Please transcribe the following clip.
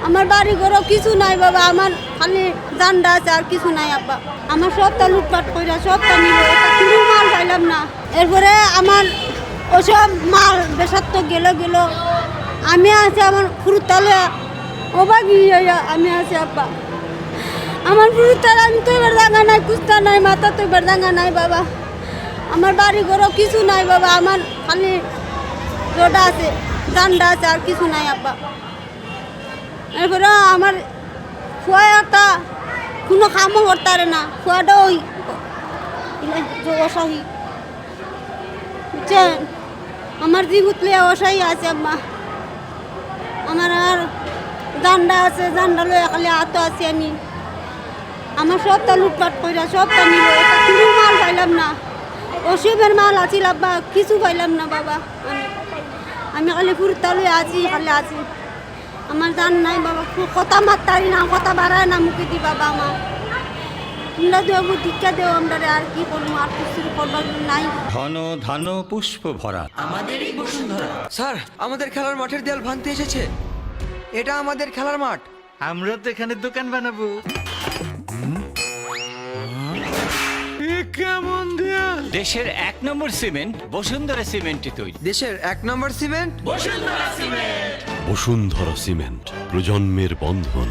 আমার বাড়ি ঘরও কিছু নাই বাবা, আমার খালি জান্ডা আছে আর কিছু নাই আব্বা। আমার সবটা লুটপাট কইরা সবটা নিল, কোনো মাল পাইলাম না। এরপরে আমার ওসব মাল বেসার তো গেল আমি আছি আমার ফুরুতালে অবাগি আমি আছি আব্বা। আমার ফুরুতালে আমি তো এবার জায়গা নাই, কুস্তা নাই, মাথা তো এবার জায়গা নাই বাবা। আমার বাড়ি ঘরও কিছু নাই বাবা, আমার খালি রোডা আছে, জান্ডা আছে আর কিছু নাই আব্বা। এরপরে আমার ফুয়াটা কোনো কামও করতে পারে না, ফুয়াটা ওই অসাহী বুঝছেন। আমার জীবুতলে অসাহী আছে আম্মা। আমার আর জান্ডা আছে, জান্ডা লয়ে খালি হাত আছি আমি। আমার সবটা লুটপাট কইরা সবটা নিল, কোনো মাল পাইলাম না। অসুবের মাল আছিল আব্বা, কিছু পাইলাম না বাবা। আমি খালি ফুরতা লয়ে আছি, খালি আছি। আমার জান নাই বাবা, কথা মারতারি না, কথা বাড়ায় না মুখে দি বাবা। আমার তোমরা দেব টিকা দেও, আমরা আর কি করবো, আর কিছু করবার নাই। ঘন ধান পুষ্প ভরা আমাদেরই বসুন্ধরা। স্যার, আমাদের খেলার মাঠের দেয়াল ভাঙতে এসেছে। এটা আমাদের খেলার মাঠ। আমরা তো এখানে দোকান বানাবো। কেমন দেয়াল? দেশের 1 নম্বর সিমেন্ট বসুন্ধরা সিমেন্টে তৈরি। দেশের 1 নম্বর cement Bashundhara cement. Bashundhara cement, প্রজন্মের বন্ধন।